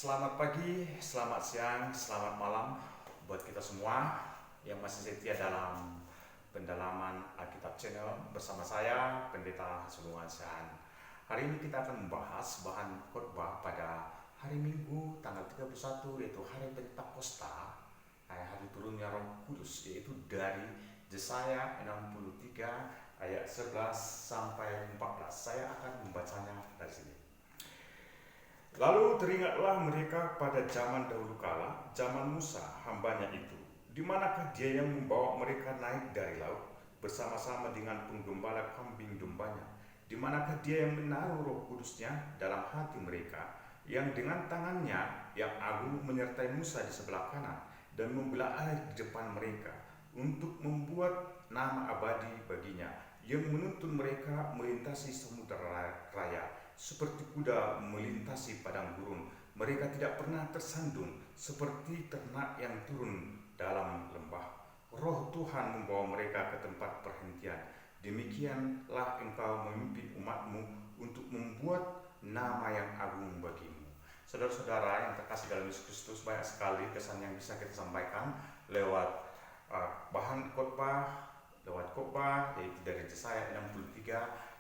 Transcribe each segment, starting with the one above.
Selamat pagi, selamat siang, selamat malam buat kita semua yang masih setia dalam pendalaman Alkitab Channel bersama saya, Pendeta Sulungan Syahan. Hari ini kita akan membahas bahan khotbah pada hari Minggu tanggal 31, yaitu hari Pentakosta, hari turunnya Roh Kudus, yaitu dari Yesaya 63 ayat 11 sampai 14. Saya akan membacanya dari sini. Lalu teringatlah mereka pada zaman dahulu kala, zaman Musa, hambanya itu. Di manakah dia yang membawa mereka naik dari laut bersama-sama dengan penggembala kambing dombanya? Di manakah dia yang menaruh Roh Kudusnya dalam hati mereka, yang dengan tangannya yang agung menyertai Musa di sebelah kanan dan membelah air di depan mereka untuk membuat nama abadi baginya, yang menuntun mereka melintasi samudera raya seperti kuda melintasi padang gurun. Mereka tidak pernah tersandung seperti ternak yang turun dalam lembah. Roh Tuhan membawa mereka ke tempat perhentian. Demikianlah engkau memimpin umatmu untuk membuat nama yang agung bagimu. Saudara-saudara yang terkasih dalam Yesus Kristus, banyak sekali kesan yang bisa kita sampaikan lewat bahan khotbah, yaitu dari Yesaya 63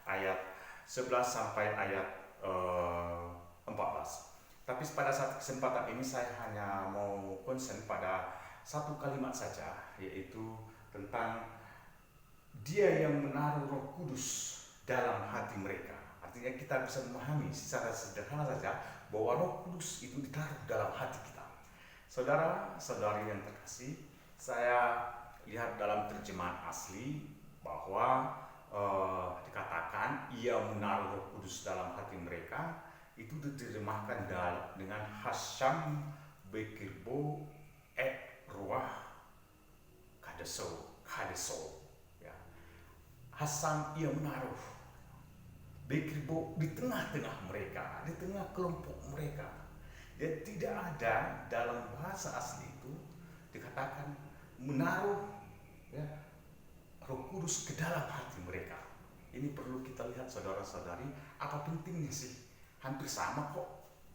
ayat 11 sampai ayat 14. Tapi pada saat kesempatan ini saya hanya mau konsen pada satu kalimat saja, yaitu tentang dia yang menaruh Roh Kudus dalam hati mereka. Artinya kita bisa memahami secara sederhana saja bahwa Roh Kudus itu ditaruh dalam hati kita. Saudara-saudari yang terkasih, saya lihat dalam terjemahan asli bahwa dikatakan ia menaruh Roh Kudus dalam hati mereka, itu diterjemahkan dengan Hasham Bekirbo et Ruah Kadeso ya. Hasham ia menaruh, Bekirbo di tengah-tengah mereka, di tengah kelompok mereka. Dan tidak ada dalam bahasa asli itu dikatakan menaruh Roh Kudus ke dalam hati mereka. Ini perlu kita lihat, saudara-saudari, apa pentingnya sih? Hampir sama kok,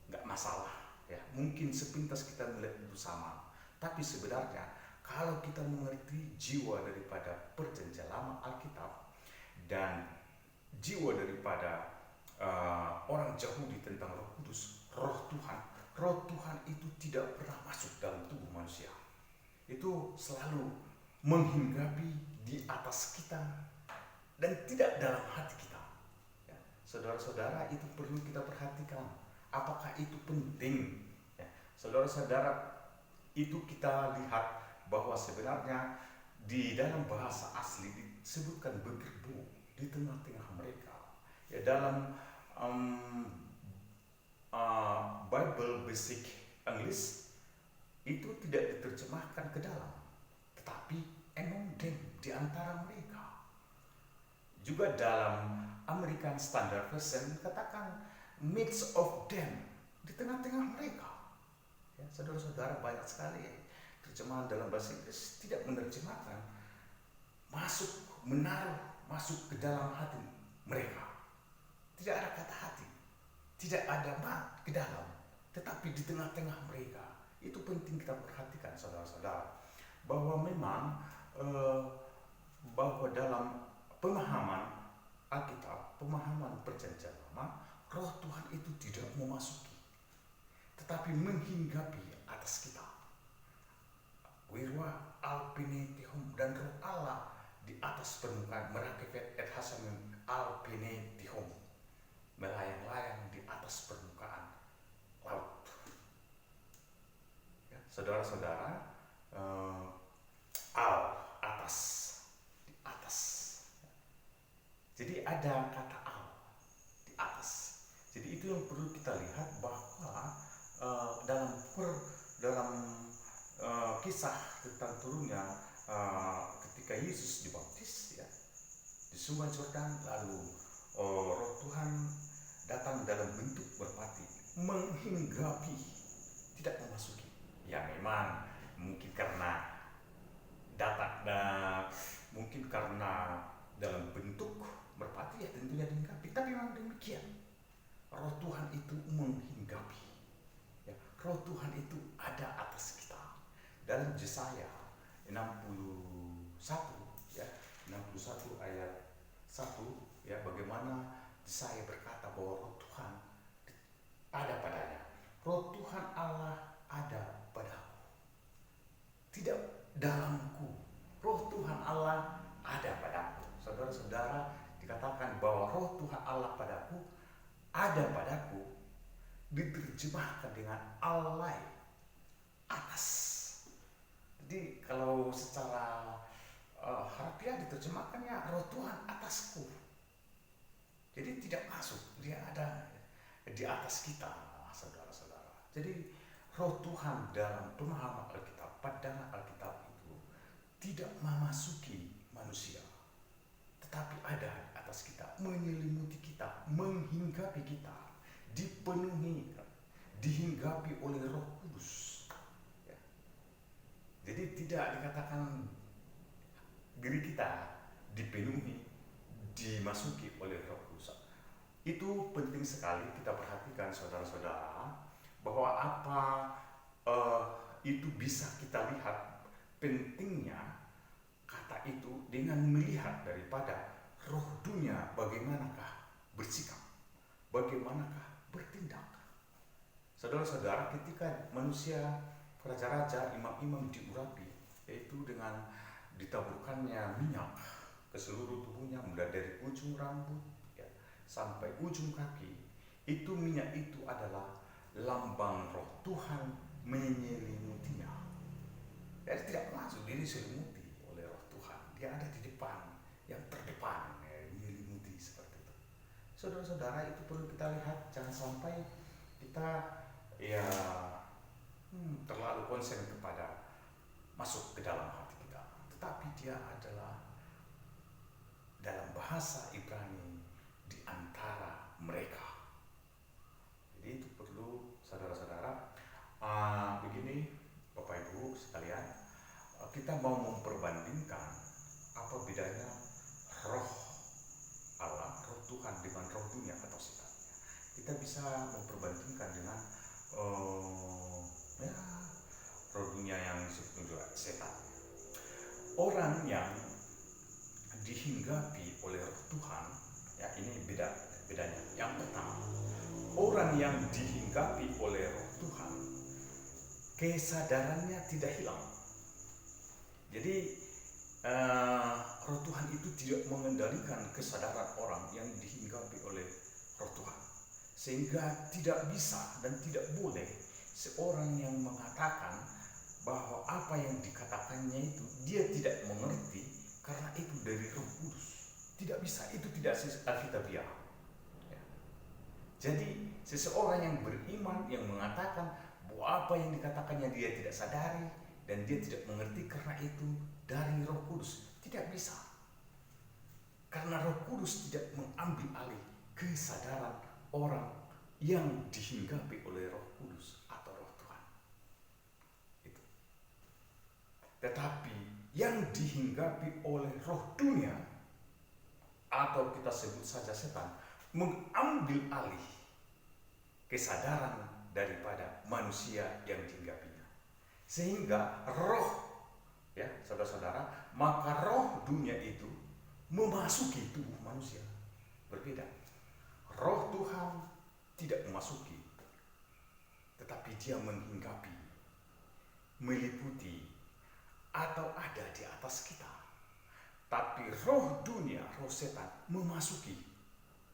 nggak masalah ya. Mungkin sepintas kita melihat itu sama, tapi sebenarnya kalau kita mengerti jiwa daripada perjanjian lama Alkitab dan jiwa daripada orang Yahudi tentang Roh Kudus, Roh Tuhan itu tidak pernah masuk dalam tubuh manusia. Itu selalu menghinggapi di atas kita dan tidak dalam hati kita ya. Saudara-saudara, itu perlu kita perhatikan. Apakah itu penting ya? Saudara-saudara, itu kita lihat bahwa sebenarnya di dalam bahasa asli disebutkan Bekirbo di tengah-tengah mereka ya. Dalam Bible Basic English itu tidak diterjemahkan ke dalam, tetapi among them, di antara mereka. Juga dalam American Standard Version katakan midst of them, di tengah-tengah mereka ya. Saudara-saudara, banyak sekali terjemahan dalam bahasa Inggris tidak menerjemahkan masuk ke dalam hati mereka. Tidak ada kata hati, tidak ada ke dalam, tetapi di tengah-tengah mereka. Itu penting kita perhatikan, saudara-saudara, bahwa memang bahwa dalam pemahaman Alkitab, pemahaman perjanjian lama, Roh Tuhan itu tidak memasuki, tetapi menghinggapi atas kita. Wirwa alpenetihum, dan Roh Allah di atas permukaan, merakefet et hasamim alpenetihum, melayang-layang di atas permukaan laut ya. Saudara-saudara, atas, di atas. Jadi ada kata di atas. Jadi itu yang perlu kita lihat, bahwa dalam kisah tentang turunnya ketika Yesus dibaptis ya di Sungai Yordan, lalu Roh Tuhan datang dalam bentuk merpati, menghinggapi, tidak memasuki. Ya memang mungkin karena mungkin karena dalam bentuk merpati ya tentunya dihinggapi, tapi memang demikian. Roh Tuhan itu menghinggapi ya. Roh Tuhan itu ada atas kita. Dalam Yesaya 61 ya, 61 ayat 1 ya, bagaimana Yesaya berkata bahwa roh Tuhan ada padanya. Roh Tuhan Allah ada padaku. Tidak dalamku. Roh Tuhan Allah ada padaku. Saudara-saudara, dikatakan bahwa roh Tuhan Allah padaku, ada padaku, diterjemahkan dengan alai, atas. Jadi kalau secara harfiah diterjemahkannya roh Tuhan atasku. Jadi tidak masuk, dia ada di atas kita, saudara-saudara. Jadi roh Tuhan dalam pemahaman Alkitab, pandangan Alkitab itu tidak memasuki manusia, tetapi ada di atas kita, menyelimuti kita, menghinggapi kita, dipenuhi, dihinggapi oleh Roh Kudus. Ya. Jadi tidak dikatakan diri kita dipenuhi, dimasuki oleh Roh Kudus. Itu penting sekali kita perhatikan, saudara-saudara, bahwa apa itu bisa kita lihat pentingnya kata itu dengan melihat daripada roh dunia bagaimanakah bersikap, bagaimanakah bertindak. Saudara-saudara, ketika manusia, raja-raja, imam-imam diurapi, yaitu dengan ditaburkannya minyak ke seluruh tubuhnya, mulai dari ujung rambut ya, sampai ujung kaki, itu minyak itu adalah lambang roh Tuhan menyelimutinya. Jadi tidak masuk, diri diselimuti oleh roh Tuhan. Dia ada di depan, yang terdepan, menyelimuti seperti itu. Saudara-saudara, itu perlu kita lihat, jangan sampai kita ya terlalu konsen kepada masuk ke dalam hati kita, tetapi dia adalah dalam bahasa Ibrani di antara mereka. Jadi itu perlu, saudara-saudara. Begini Bapak Ibu sekalian, kita mau memperbandingkan apa bedanya roh Allah, roh Tuhan dengan roh dunia atau setan. Kita bisa memperbandingkan dengan roh dunia yang disebut juga setan. Orang yang dihinggapi oleh roh Tuhan, ya ini bedanya. Yang pertama, orang yang dihinggapi oleh roh Tuhan, kesadarannya tidak hilang. Jadi roh Tuhan itu tidak mengendalikan kesadaran orang yang dihinggapi oleh roh Tuhan, sehingga tidak bisa dan tidak boleh seorang yang mengatakan bahwa apa yang dikatakannya itu dia tidak mengerti karena itu dari Roh Kudus. Tidak bisa, itu tidak alkitabiah. Ya. Jadi seseorang yang beriman yang mengatakan bahwa apa yang dikatakannya dia tidak sadari dan dia tidak mengerti karena itu dari Roh Kudus, tidak bisa. Karena Roh Kudus tidak mengambil alih kesadaran orang yang dihinggapi oleh Roh Kudus atau Roh Tuhan. Itu. Tetapi yang dihinggapi oleh roh dunia atau kita sebut saja setan mengambil alih kesadaran daripada manusia yang dihinggapinya, sehingga roh, ya saudara-saudara, maka roh dunia itu memasuki tubuh manusia. Berbeda. Roh Tuhan tidak memasuki, tetapi dia menghinggapi, meliputi, atau ada di atas kita. Tapi roh dunia, roh setan memasuki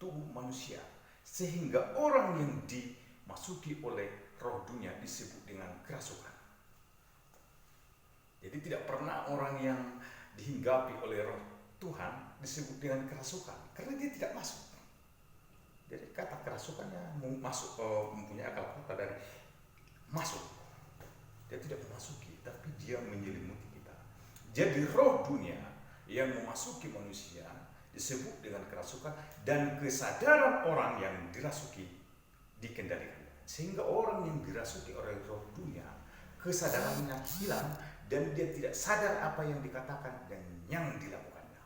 tubuh manusia, sehingga orang yang dimasuki oleh roh dunia disebut dengan kerasukan. Jadi tidak pernah orang yang dihinggapi oleh roh Tuhan disebut dengan kerasukan, karena dia tidak masuk. Jadi kata kerasukannya masuk, mempunyai akal kata dari masuk. Dia tidak memasuki, tapi dia menyelimuti kita. Jadi roh dunia yang memasuki manusia disebut dengan kerasukan, dan kesadaran orang yang dirasuki dikendalikan. Sehingga orang yang dirasuki oleh roh dunia, kesadarannya hilang dan dia tidak sadar apa yang dikatakan dan yang dilakukannya.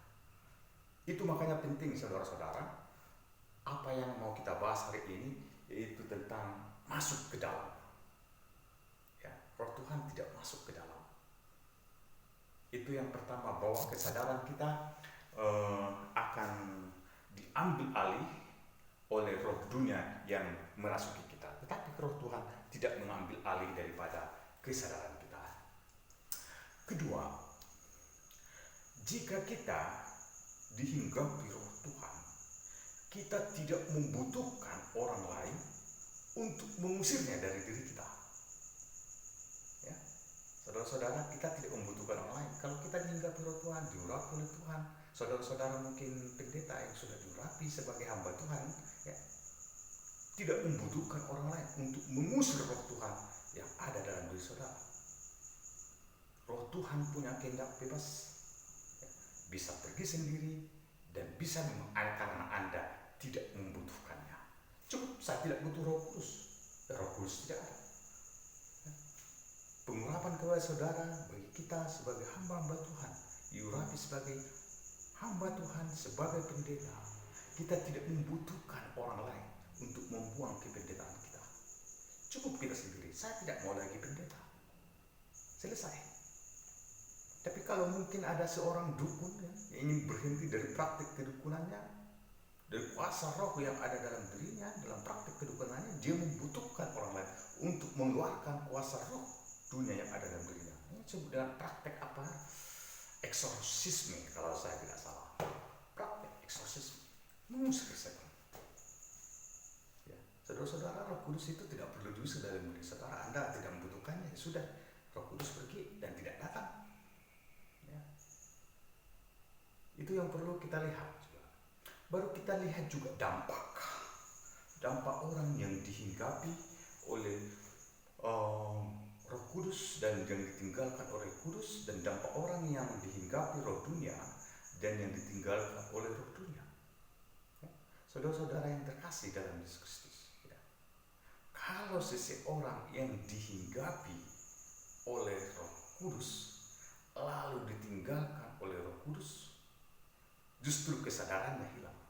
Itu makanya penting, saudara-saudara, apa yang mau kita bahas hari ini yaitu tentang masuk ke dalam. Tuhan tidak masuk ke dalam. Itu yang pertama, bahwa kesadaran kita akan diambil alih oleh roh dunia yang merasuki kita. Tetapi roh Tuhan tidak mengambil alih daripada kesadaran kita. Kedua, jika kita dihinggapi roh Tuhan, kita tidak membutuhkan orang lain untuk mengusirnya dari diri kita. Ya, saudara-saudara, kita tidak membutuhkan orang lain. Kalau kita dihinggapi roh Tuhan, diurapi oleh Tuhan, saudara-saudara mungkin pendeta yang sudah diurapi sebagai hamba Tuhan, ya, tidak membutuhkan orang lain untuk mengusir roh Tuhan yang ada dalam diri saudara. Roh Tuhan punya kehendak bebas, ya, bisa pergi sendiri dan bisa memang karena Anda tidak membutuhkannya. Cukup, saya tidak butuh Roh Kudus, Roh Kudus tidak ada. Ya. Pengurapan kepada saudara bagi kita sebagai hamba-hamba Tuhan, diurapi sebagai hamba Tuhan, sebagai pendeta, kita tidak membutuhkan orang lain untuk membuang kependetaan kita. Cukup kita sendiri, saya tidak mau lagi pendeta. Selesai. Tapi kalau mungkin ada seorang dukun yang ingin berhenti dari praktik kedukunannya, dari kuasa roh yang ada dalam dirinya, dalam praktik kedukunannya, dia membutuhkan orang lain untuk mengeluarkan kuasa roh dunia yang ada dalam dirinya. Ini disebut dengan praktik apa? Eksorsisme, kalau saya tidak salah. Praktik eksorsisme, mengusir setan. Ya. Saudara-saudara, Roh Kudus itu tidak perlu diusir dari diri saudara. Anda tidak membutuhkannya, sudah, Roh Kudus pergi dan tidak datang. Ya. Itu yang perlu kita lihat juga. Baru kita lihat juga dampak orang yang dihinggapi oleh Roh Kudus dan yang ditinggalkan oleh Kudus, dan dampak orang yang dihinggapi roh dunia dan yang ditinggalkan oleh roh dunia. Ya. Saudara-saudara yang terkasih dalam Yesus Kristus, ya. Kalau seseorang yang dihinggapi oleh Roh Kudus lalu ditinggalkan oleh Roh Kudus, justru kesadarannya hilang.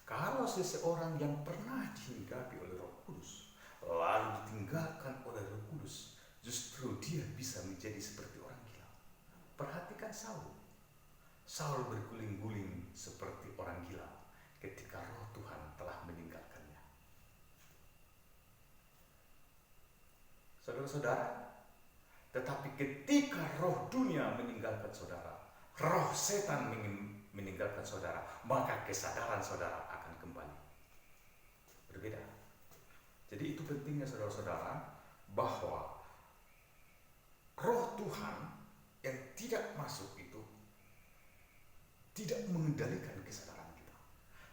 Kalau seseorang yang pernah dihinggapi oleh Roh Kudus lalu ditinggalkan oleh Roh Kudus, justru dia bisa menjadi seperti orang gila. Perhatikan Saul. Saul berguling-guling seperti orang gila ketika roh Tuhan telah meninggalkannya. Saudara-saudara, tetapi ketika roh dunia meninggalkan saudara, roh setan meninggalkan saudara, maka kesadaran saudara akan kembali. Berbeda. Jadi itu pentingnya saudara-saudara, bahwa roh Tuhan yang tidak masuk itu tidak mengendalikan kesadaran kita.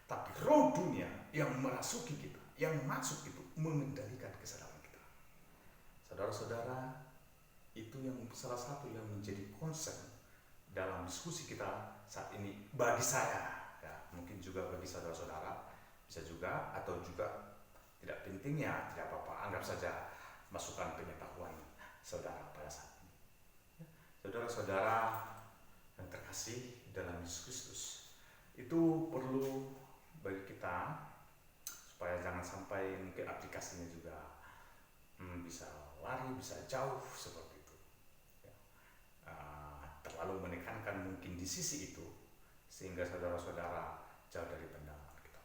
Tapi roh dunia yang merasuki kita, yang masuk itu mengendalikan kesadaran kita. Saudara-saudara, itu yang salah satu yang menjadi concern dalam diskusi kita saat ini bagi saya, ya, mungkin juga bagi saudara-saudara bisa juga, atau juga tidak penting, ya tidak apa-apa, anggap saja masukan pengetahuan saudara pada saat ini. Saudara-saudara yang terkasih dalam Yesus Kristus, itu perlu bagi kita supaya jangan sampai mungkin aplikasinya juga bisa lari, bisa jauh seperti itu, ya. Terlalu menekankan mungkin di sisi itu sehingga saudara-saudara jauh dari pandangan kita.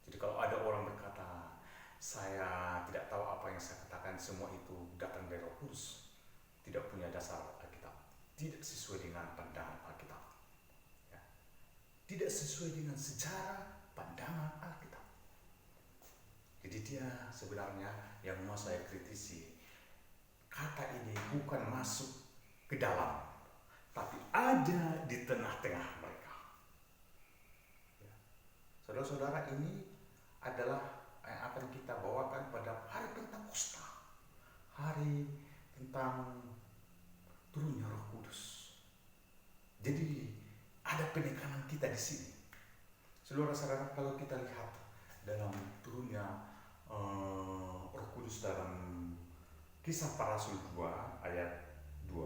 Jadi kalau ada orang berkata, saya tidak tahu apa yang saya katakan, semua itu datang dari Roh Kudus, tidak punya dasar Alkitab, tidak sesuai dengan pandangan Alkitab, ya. Tidak sesuai dengan sejarah pandangan Alkitab. Jadi dia sebenarnya yang mau saya kritisi, kata ini bukan masuk ke dalam, tapi ada di tengah-tengah mereka, ya. Saudara-saudara, ini adalah yang akan kita bawakan pada hari Pentakosta, hari tentang turunnya Roh Kudus. Jadi ada penekanan kita di sini. Saudara-saudara, kalau kita lihat dalam turunnya Roh Kudus dalam Kisah Para Rasul 2 ayat 2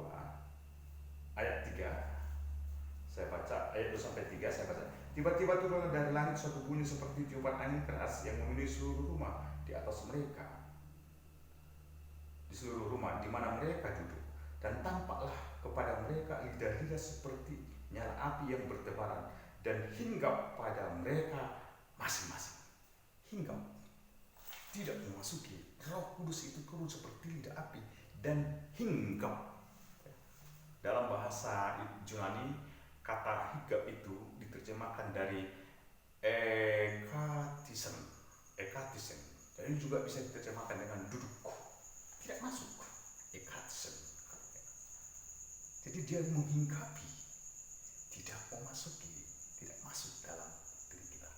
ayat 3, saya baca ayat 2 sampai 3, saya baca. Tiba-tiba turun dari langit suatu bunyi seperti tiupan angin keras yang memenuhi seluruh rumah di atas mereka. Di seluruh rumah di mana mereka duduk, dan tampaklah kepada mereka lidah-lidah seperti nyala api yang bertebaran, dan hinggap pada mereka masing-masing. Hinggap, tidak memasuki. Roh Kudus itu turun seperti lidah api dan hinggap. Dalam bahasa Yunani, kata hinggap itu diterjemahkan dari ekatisen. Jadi juga bisa diterjemahkan dengan duduk, tidak masuk. Ekatisen. Jadi dia menghinggapi, tidak memasuki, tidak masuk dalam diri kita.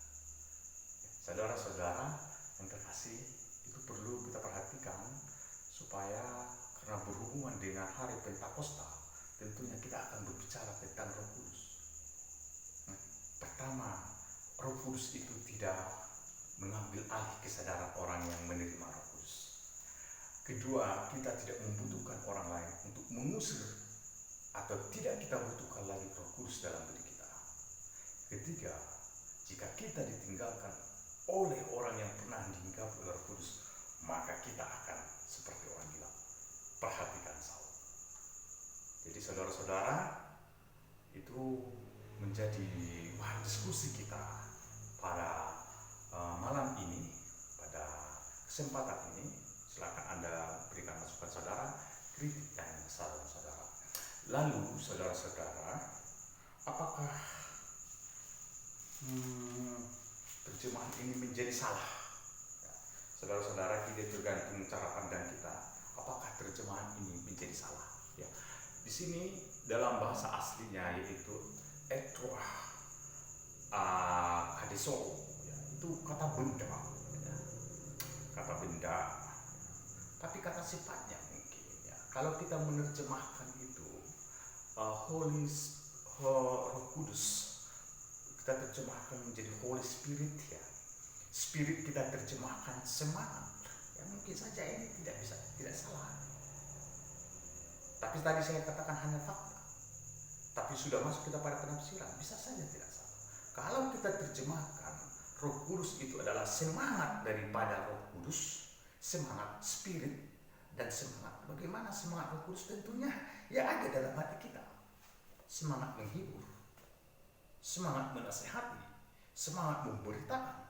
Saudara-saudara yang terkasih, itu perlu kita perhatikan supaya karena berhubungan dengan hari Pentakosta, tentunya kita akan berbicara tentang Roh Kudus. Pertama, Roh Kudus itu tidak mengambil alih kesadaran orang yang menerima Roh Kudus. Kedua, kita tidak membutuhkan orang lain untuk mengusir, atau tidak kita butuhkan lagi Roh Kudus dalam diri kita. Ketiga, jika kita ditinggalkan oleh orang yang pernah dihinggapi oleh Roh Kudus, maka kita akan seperti orang gila. Perhatikan Saul. Jadi saudara-saudara, itu menjadi bahan diskusi kita pada malam ini, pada kesempatan ini. Silakan Anda berikan masukan saudara, kritik dan saran saudara. Lalu saudara-saudara, apakah terjemahan ini menjadi salah? Ya, saudara-saudara, kita tergantung cara pandang kita. Apakah terjemahan ini menjadi salah? Ya, di sini dalam bahasa aslinya yaitu etroah kadeso, ya, itu kata benda, ya, kata benda. Tapi kata sifatnya mungkin, ya. Kalau kita menerjemahkan itu Roh Kudus, kita terjemahkan menjadi Holy Spirit, ya. Spirit kita terjemahkan semangat, ya, mungkin saja ini tidak salah. Tapi tadi saya katakan hanya fakta. Tapi sudah masuk kita pada penafsiran, bisa saja tidak salah. Kalau kita terjemahkan Roh Kudus itu adalah semangat daripada Roh Kudus, semangat spirit dan semangat. Bagaimana semangat Roh Kudus? Tentunya ya ada dalam hati kita. Semangat menghibur, semangat menasehati, semangat memberitakan.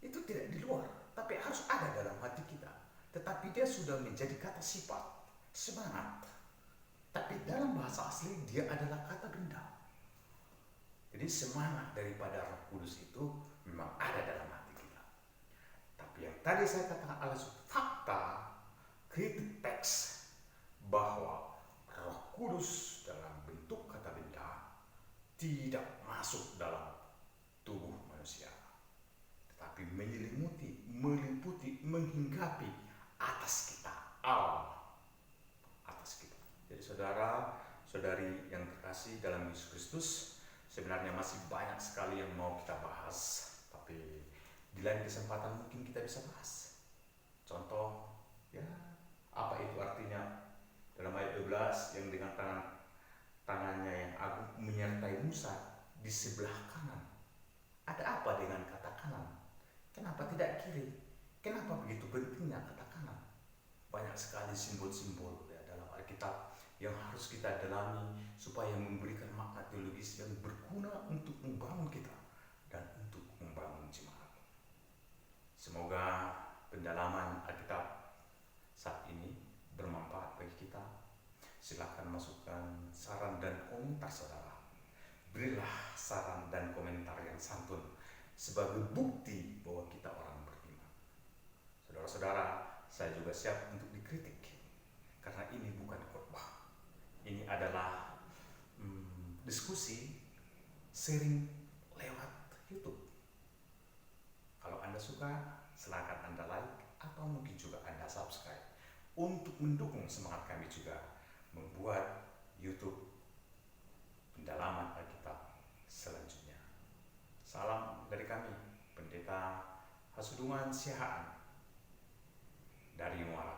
Itu tidak di luar, tapi harus ada dalam hati kita. Tetapi dia sudah menjadi kata sifat, semangat. Tapi dalam bahasa asli dia adalah kata benda. Jadi semangat daripada Roh Kudus itu memang ada dalam hati kita. Tapi yang tadi saya katakan adalah fakta, kritik teks, bahwa Roh Kudus dalam bentuk kata benda tidak masuk dalam tubuh manusia, tetapi menyelimuti, meliputi, menghinggapi atas kita, atas kita. Jadi saudara-saudari yang terkasih dalam Yesus Kristus, sebenarnya masih banyak sekali yang mau kita bahas, tapi di lain kesempatan mungkin kita bisa bahas. Contoh, ya, apa itu artinya dalam ayat 12 yang dengan tangannya yang agung menyertai Musa di sebelah kanan. Ada apa dengan kata kanan? Kenapa tidak kiri? Kenapa begitu pentingnya kata kanan? Banyak sekali simbol-simbol, ya, dalam Alkitab yang harus kita dalami supaya memberikan makna teologis yang berguna untuk membangun kita dan untuk membangun jemaat. Semoga pendalaman Alkitab saat ini bermanfaat bagi kita. Silakan masukkan saran dan komentar saudara. Berilah saran dan komentar yang santun sebagai bukti bahwa kita orang beriman. Saudara-saudara, saya juga siap untuk dikritik, karena ini bukan khotbah. Ini adalah diskusi, sharing lewat YouTube. Kalau Anda suka, silakan Anda like atau mungkin juga Anda subscribe untuk mendukung semangat kami juga membuat YouTube pendalaman Alkitab selanjutnya. Salam dari kami, Pendeta Hasudungan Siahaan dari Muara.